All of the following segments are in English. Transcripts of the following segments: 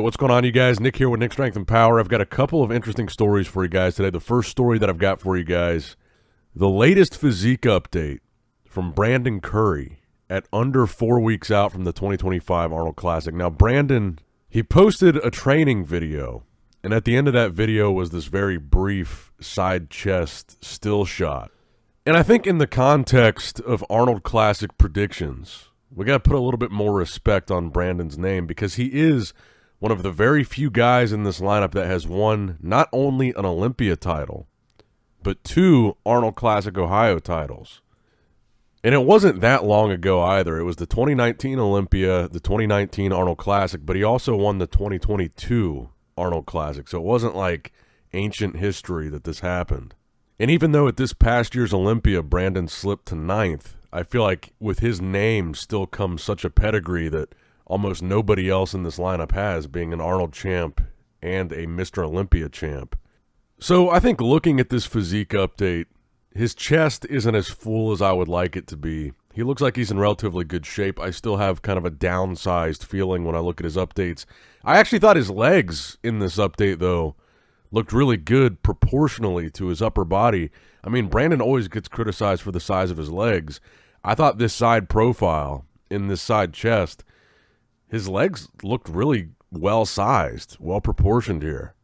what's going on, you guys? Nick here with Nick Strength and Power. I've got a couple of interesting stories for you guys today. The first story that I've got for you guys, the latest physique update from Brandon Curry at under 4 weeks out from the 2025 Arnold Classic. Now, Brandon, he posted a training video, and at the end of that video was this very brief side chest still shot. And I think in the context of Arnold Classic predictions, we got to put a little bit more respect on Brandon's name because he is one of the very few guys in this lineup that has won not only an Olympia title, but 2 Arnold Classic Ohio titles. And it wasn't that long ago either. It was the 2019 Olympia, the 2019 Arnold Classic, but he also won the 2022 Arnold Classic. So it wasn't like ancient history that this happened. And even though at this past year's Olympia, Brandon slipped to 9th, I feel like with his name still comes such a pedigree that almost nobody else in this lineup has, being an Arnold champ and a Mr. Olympia champ. So I think looking at this physique update, his chest isn't as full as I would like it to be. He looks like he's in relatively good shape. I still have kind of a downsized feeling when I look at his updates. I actually thought his legs in this update, though, looked really good proportionally to his upper body. I mean, Brandon always gets criticized for the size of his legs. I thought this side profile in this side chest, his legs looked really well-sized, well-proportioned here.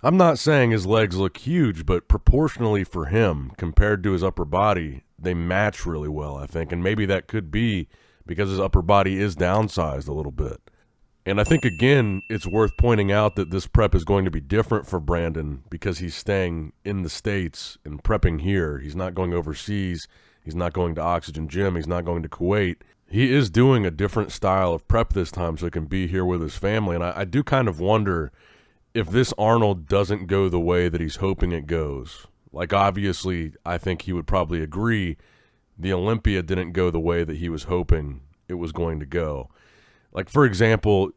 I'm not saying his legs look huge, but proportionally for him, compared to his upper body, they match really well, I think. And maybe that could be because his upper body is downsized a little bit. And I think, again, it's worth pointing out that this prep is going to be different for Brandon because he's staying in the States and prepping here. He's not going overseas. He's not going to Oxygen Gym. He's not going to Kuwait. He is doing a different style of prep this time so he can be here with his family. And I do kind of wonder if this Arnold doesn't go the way that he's hoping it goes. Like, obviously, I think he would probably agree the Olympia didn't go the way that he was hoping it was going to go. Like, for example,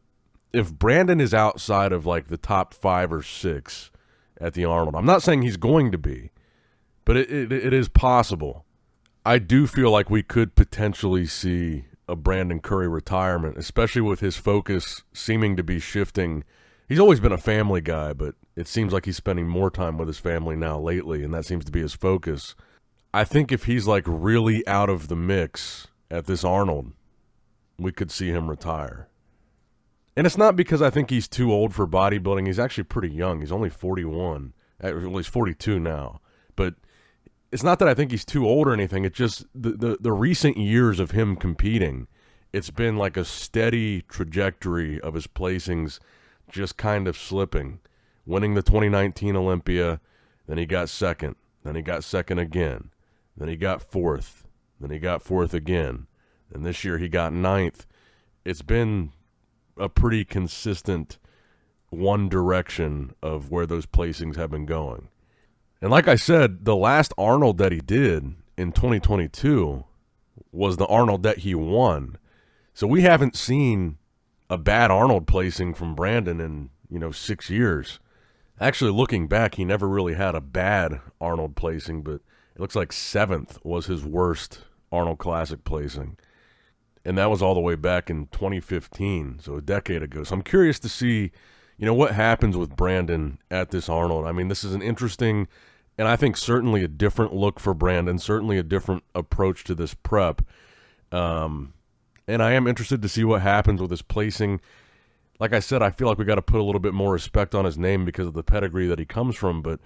if Brandon is outside of, like, the top 5 or 6 at the Arnold, I'm not saying he's going to be, but it is possible. I do feel like we could potentially see a Brandon Curry retirement, especially with his focus seeming to be shifting. He's always been a family guy, but it seems like he's spending more time with his family now lately, and that seems to be his focus. I think if he's, like, really out of the mix at this Arnold, we could see him retire. And it's not because I think he's too old for bodybuilding. He's actually pretty young. He's only 41. Well, he's 42 now. But it's not that I think he's too old or anything. It's just the recent years of him competing, it's been like a steady trajectory of his placings just kind of slipping. Winning the 2019 Olympia, then he got second. Then he got second again. Then he got fourth. Then he got fourth again. And this year he got 9th. It's been a pretty consistent one direction of where those placings have been going. And like I said, the last Arnold that he did in 2022 was the Arnold that he won. So we haven't seen a bad Arnold placing from Brandon in, 6 years. Actually, looking back, he never really had a bad Arnold placing, but it looks like 7th was his worst Arnold Classic placing. And that was all the way back in 2015, so a decade ago. So I'm curious to see, what happens with Brandon at this Arnold. I mean, this is an interesting, and I think certainly a different look for Brandon, certainly a different approach to this prep. And I am interested to see what happens with his placing. Like I said, I feel like we got to put a little bit more respect on his name because of the pedigree that he comes from. But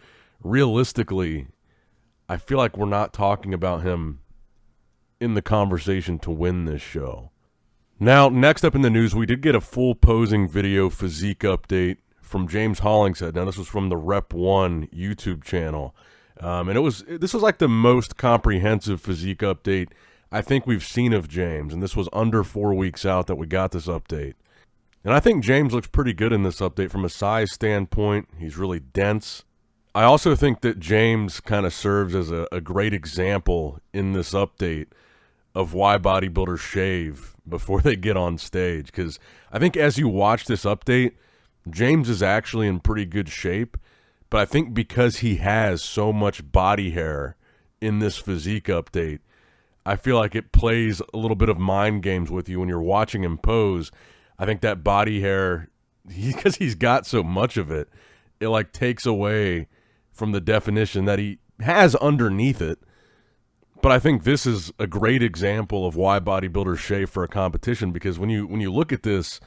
realistically, I feel like we're not talking about him in the conversation to win this show. Now, next up in the news, we did get a full posing video physique update from James Hollingshead. Now, this was from the Rep 1 YouTube channel. And this was like the most comprehensive physique update I think we've seen of James. And this was under 4 weeks out that we got this update. And I think James looks pretty good in this update from a size standpoint. He's really dense. I also think that James kind of serves as a great example in this update of why bodybuilders shave before they get on stage. Because I think as you watch this update, James is actually in pretty good shape. But I think because he has so much body hair in this physique update, I feel like it plays a little bit of mind games with you when you're watching him pose. I think that body hair because he's got so much of it, it like takes away from the definition that he has underneath it. But I think this is a great example of why bodybuilders shave for a competition, because when you look at this,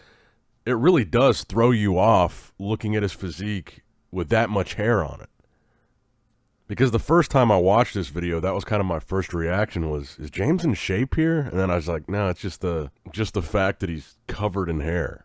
it really does throw you off looking at his physique with that much hair on it. Because the first time I watched this video, that was kind of my first reaction was, is James in shape here? And then I was like, no, it's just the fact that he's covered in hair.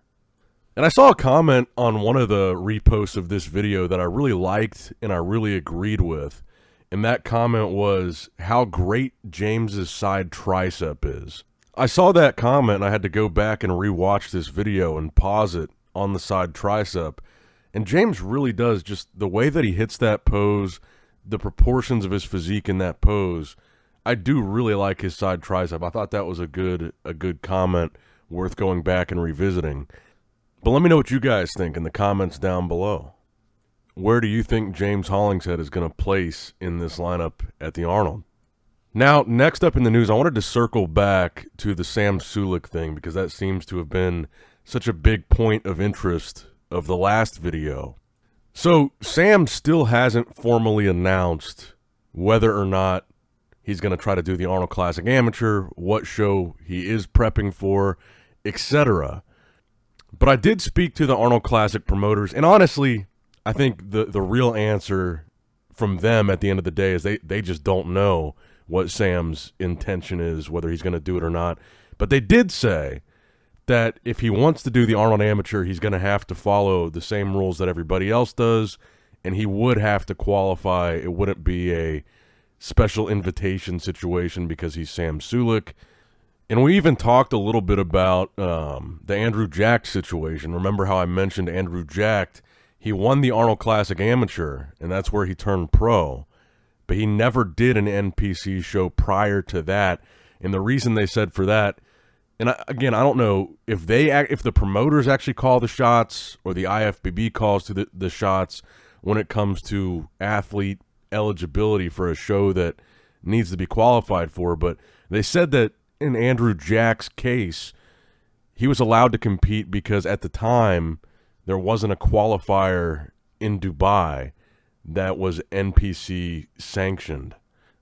And I saw a comment on one of the reposts of this video that I really liked and I really agreed with. And that comment was how great James's side tricep is. I saw that comment and I had to go back and rewatch this video and pause it on the side tricep. And James really does, just the way that he hits that pose, the proportions of his physique in that pose, I do really like his side tricep. I thought that was a good comment worth going back and revisiting. But let me know what you guys think in the comments down below. Where do you think James Hollingshead is going to place in this lineup at the Arnold? Now, next up in the news, I wanted to circle back to the Sam Sulek thing, because that seems to have been such a big point of interest of the last video. So Sam still hasn't formally announced whether or not he's going to try to do the Arnold Classic Amateur, what show he is prepping for, etc. But I did speak to the Arnold Classic promoters, and honestly, I think the real answer from them at the end of the day is they just don't know what Sam's intention is, whether he's going to do it or not. But they did say that if he wants to do the Arnold Amateur, he's going to have to follow the same rules that everybody else does, and he would have to qualify. It wouldn't be a special invitation situation because he's Sam Sulek. And we even talked a little bit about the Andrew Jack situation. Remember how I mentioned Andrew Jack? He won the Arnold Classic Amateur, and that's where he turned pro. But he never did an NPC show prior to that. And the reason they said for that, and again, I don't know if the promoters actually call the shots or the IFBB calls to the shots when it comes to athlete eligibility for a show that needs to be qualified for. But they said that in Andrew Jack's case, he was allowed to compete because at the time there wasn't a qualifier in Dubai that was NPC sanctioned.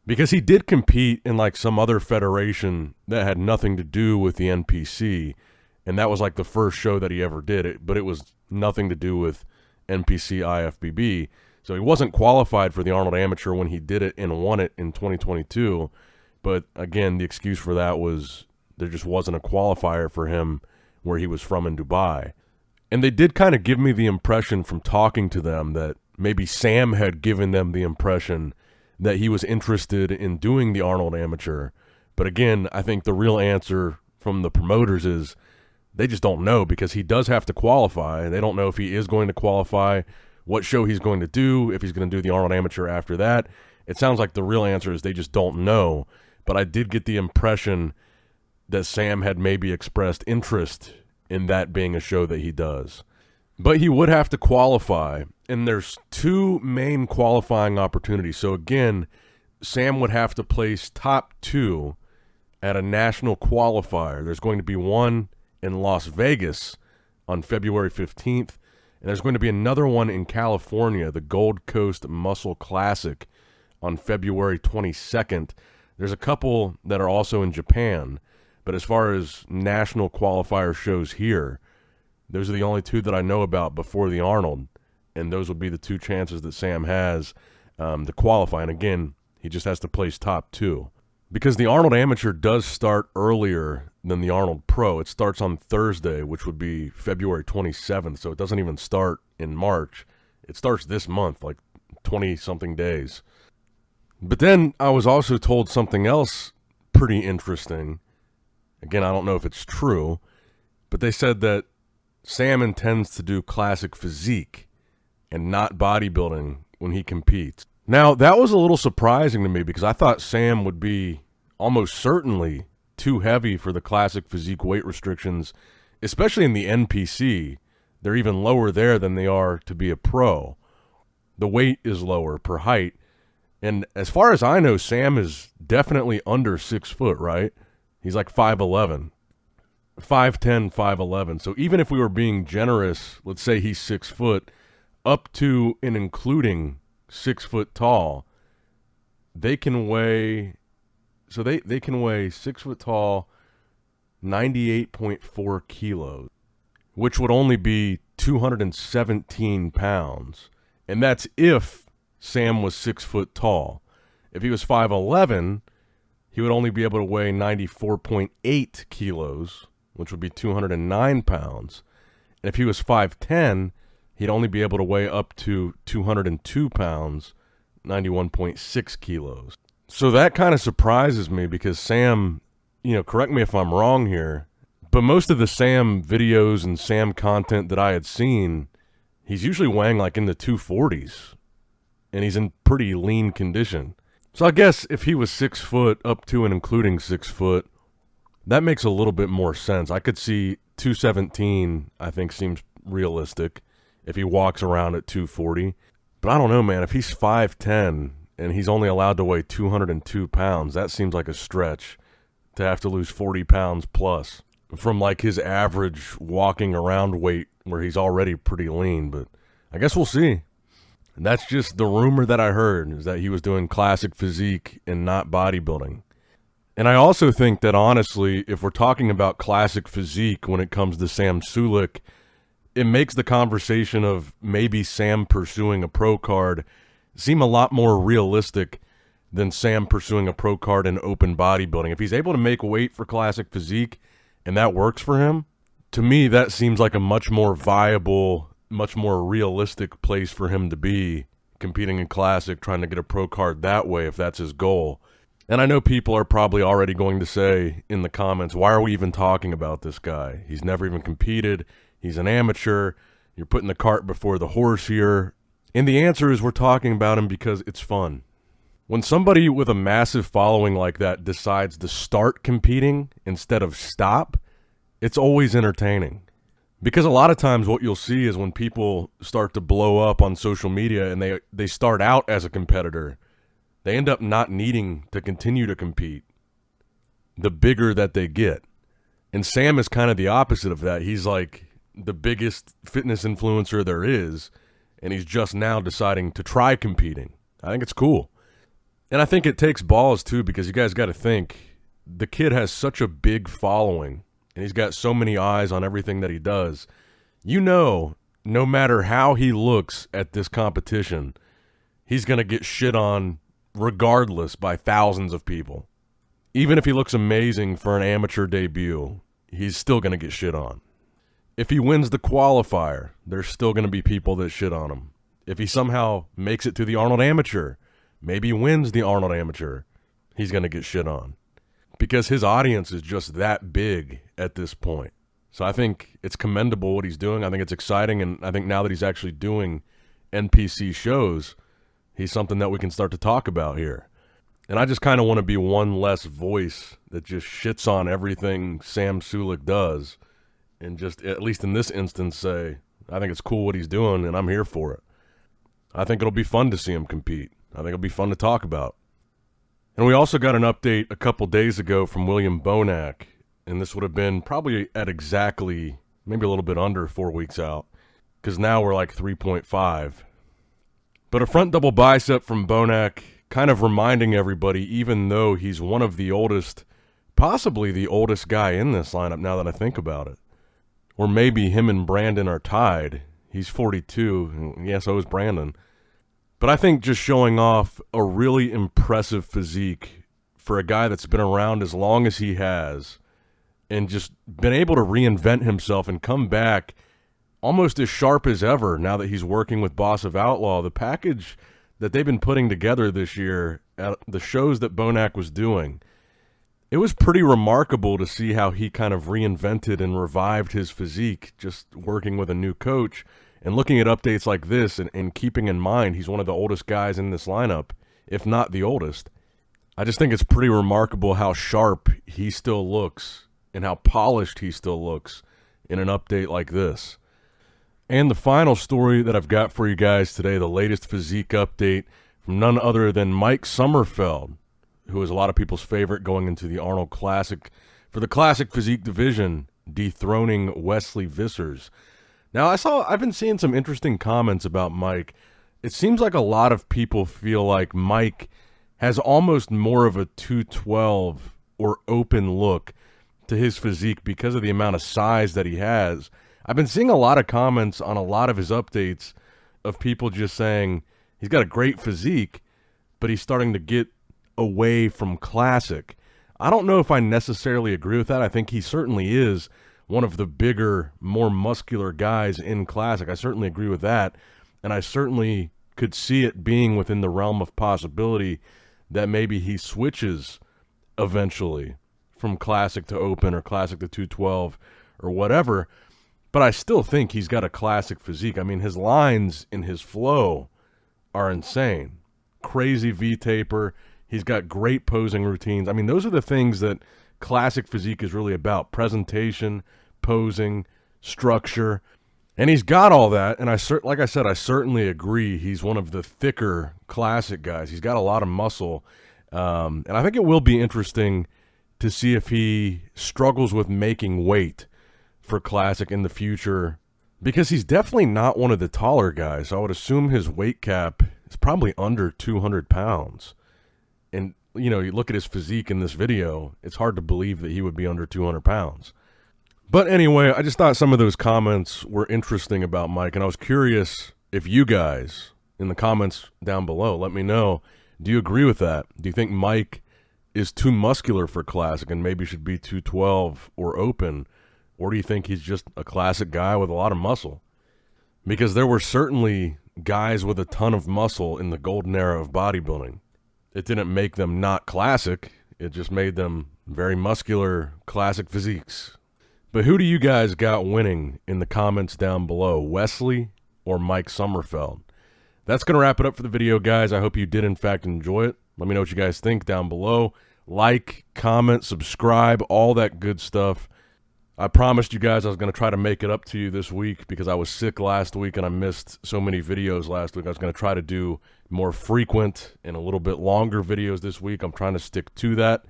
Because he did compete in like some other federation that had nothing to do with the NPC, and that was like the first show that he ever did it, but it was nothing to do with NPC IFBB. So he wasn't qualified for the Arnold Amateur when he did it and won it in 2022. But again, the excuse for that was there just wasn't a qualifier for him where he was from in Dubai. And they did kind of give me the impression from talking to them that maybe Sam had given them the impression that he was interested in doing the Arnold Amateur. But again, I think the real answer from the promoters is they just don't know, because he does have to qualify. They don't know if he is going to qualify, what show he's going to do, if he's going to do the Arnold Amateur after that. It sounds like the real answer is they just don't know. But I did get the impression that Sam had maybe expressed interest in that being a show that he does. But he would have to qualify, and there's two main qualifying opportunities. So again, Sam would have to place top 2 at a national qualifier. There's going to be one in Las Vegas on February 15th, and there's going to be another one in California, the Gold Coast Muscle Classic, on February 22nd. There's a couple that are also in Japan, but as far as national qualifier shows here, those are the only 2 that I know about before the Arnold, and those would be the 2 chances that Sam has to qualify. And again, he just has to place top 2. Because the Arnold Amateur does start earlier than the Arnold Pro. It starts on Thursday, which would be February 27th, so it doesn't even start in March. It starts this month, like 20-something days. But then I was also told something else pretty interesting. Again, I don't know if it's true, but they said that Sam intends to do classic physique and not bodybuilding when he competes. Now, that was a little surprising to me because I thought Sam would be almost certainly too heavy for the classic physique weight restrictions, especially in the NPC. They're even lower there than they are to be a pro. The weight is lower per height. And as far as I know, Sam is definitely under 6 foot, right? He's like 5'11". 5'10", 5'11". So even if we were being generous, let's say he's 6 foot, up to and including 6 foot tall, they can weigh, so they can weigh 6 foot tall, 98.4 kilos, which would only be 217 pounds. And that's if Sam was 6 foot tall. If he was 5'11", he would only be able to weigh 94.8 kilos, which would be 209 pounds. And if he was 5'10", he'd only be able to weigh up to 202 pounds, 91.6 kilos. So that kind of surprises me because Sam, correct me if I'm wrong here, but most of the Sam videos and Sam content that I had seen, he's usually weighing like in the 240s, and he's in pretty lean condition. So I guess if he was 6 foot up to and including 6 foot, that makes a little bit more sense. I could see 217, I think, seems realistic if he walks around at 240. But I don't know, man. If he's 5'10", and he's only allowed to weigh 202 pounds, that seems like a stretch to have to lose 40 pounds plus from like his average walking around weight where he's already pretty lean. But I guess we'll see. And that's just the rumor that I heard, is that he was doing classic physique and not bodybuilding. And I also think that, honestly, if we're talking about classic physique when it comes to Sam Sulek, it makes the conversation of maybe Sam pursuing a pro card seem a lot more realistic than Sam pursuing a pro card in open bodybuilding. If he's able to make weight for classic physique and that works for him, to me that seems like a much more viable, much more realistic place for him to be, competing in classic, trying to get a pro card that way if that's his goal. And I know people are probably already going to say in the comments, why are we even talking about this guy? He's never even competed. He's an amateur. You're putting the cart before the horse here. And the answer is we're talking about him because it's fun. When somebody with a massive following like that decides to start competing instead of stop, it's always entertaining. Because a lot of times what you'll see is when people start to blow up on social media and they start out as a competitor, they end up not needing to continue to compete the bigger that they get. And Sam is kind of the opposite of that. He's like the biggest fitness influencer there is, and he's just now deciding to try competing. I think it's cool. And I think it takes balls too, because you guys got to think, the kid has such a big following, and he's got so many eyes on everything that he does. No matter how he looks at this competition, he's going to get shit on regardless by thousands of people. Even if he looks amazing for an amateur debut, he's still going to get shit on. If he wins the qualifier, there's still going to be people that shit on him. If he somehow makes it to the Arnold Amateur, maybe wins the Arnold Amateur, he's going to get shit on. Because his audience is just that big at this point. So I think it's commendable what he's doing. I think it's exciting, and I think now that he's actually doing NPC shows, he's something that we can start to talk about here. And I just kind of want to be one less voice that just shits on everything Sam Sulek does, and just, at least in this instance, say, I think it's cool what he's doing, and I'm here for it. I think it'll be fun to see him compete. I think it'll be fun to talk about. And we also got an update a couple days ago from William Bonac, and this would have been probably at exactly, maybe a little bit under 4 weeks out, because now we're like 3.5. But a front double bicep from Bonac, kind of reminding everybody, even though he's one of the oldest, possibly the oldest guy in this lineup now that I think about it. Or maybe him and Brandon are tied. He's 42, and yeah, so is Brandon. But I think just showing off a really impressive physique for a guy that's been around as long as he has, and just been able to reinvent himself and come back almost as sharp as ever now that he's working with Boss of Outlaw. The package that they've been putting together this year at the shows that Bonac was doing, it was pretty remarkable to see how he kind of reinvented and revived his physique just working with a new coach and looking at updates like this and keeping in mind he's one of the oldest guys in this lineup, if not the oldest. I just think it's pretty remarkable how sharp he still looks and how polished he still looks in an update like this. And the final story that I've got for you guys today, the latest physique update from none other than Mike Sommerfeld, who is a lot of people's favorite going into the Arnold Classic. For the Classic Physique division, dethroning Wesley Vissers. Now, I've been seeing some interesting comments about Mike. It seems like a lot of people feel like Mike has almost more of a 212 or open look to his physique because of the amount of size that he has. I've been seeing a lot of comments on a lot of his updates of people just saying he's got a great physique, but he's starting to get away from classic. I don't know if I necessarily agree with that. I think he certainly is one of the bigger, more muscular guys in classic. I certainly agree with that, and I certainly could see it being within the realm of possibility that maybe he switches eventually from classic to open or classic to 212 or whatever, but I still think he's got a classic physique. I mean, his lines in his flow are insane. Crazy V-taper. He's got great posing routines. I mean, those are the things that classic physique is really about: presentation, posing, structure. And he's got all that, and like I said, I certainly agree he's one of the thicker classic guys. He's got a lot of muscle, and I think it will be interesting to see if he struggles with making weight for classic in the future, because he's definitely not one of the taller guys. I would assume his weight cap is probably under 200 pounds. And, you know, you look at his physique in this video, it's hard to believe that he would be under 200 pounds. But anyway, I just thought some of those comments were interesting about Mike, and I was curious if you guys, in the comments down below, let me know, do you agree with that? Do you think Mike is too muscular for classic and maybe should be 212 or open? Or do you think he's just a classic guy with a lot of muscle? Because there were certainly guys with a ton of muscle in the golden era of bodybuilding. It didn't make them not classic. It just made them very muscular, classic physiques. But who do you guys got winning in the comments down below, Wesley or Mike Sommerfeld? That's going to wrap it up for the video, guys. I hope you did, in fact, enjoy it. Let me know what you guys think down below. Like, comment, subscribe, all that good stuff. I promised you guys I was going to try to make it up to you this week because I was sick last week and I missed so many videos last week. I was going to try to do more frequent and a little bit longer videos this week. I'm trying to stick to that.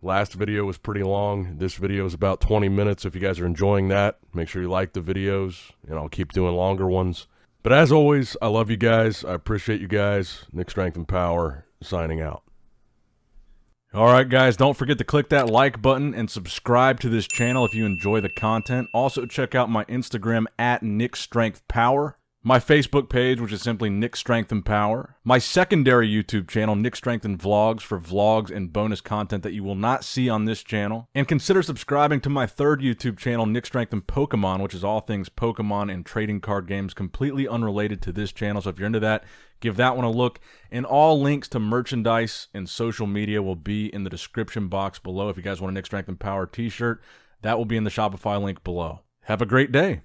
Last video was pretty long. This video is about 20 minutes. If you guys are enjoying that, make sure you like the videos, and I'll keep doing longer ones. But as always, I love you guys. I appreciate you guys. Nick Strength and Power, signing out. All right, guys, don't forget to click that like button and subscribe to this channel if you enjoy the content. Also, check out my Instagram at Nick Strength Power, my Facebook page, which is simply Nick Strength and Power, my secondary YouTube channel, Nick Strength and Vlogs, for vlogs and bonus content that you will not see on this channel. And consider subscribing to my third YouTube channel, Nick Strength and Pokemon, which is all things Pokemon and trading card games, completely unrelated to this channel. So if you're into that, give that one a look. And all links to merchandise and social media will be in the description box below. If you guys want a Nick Strength and Power t-shirt, that will be in the Shopify link below. Have a great day.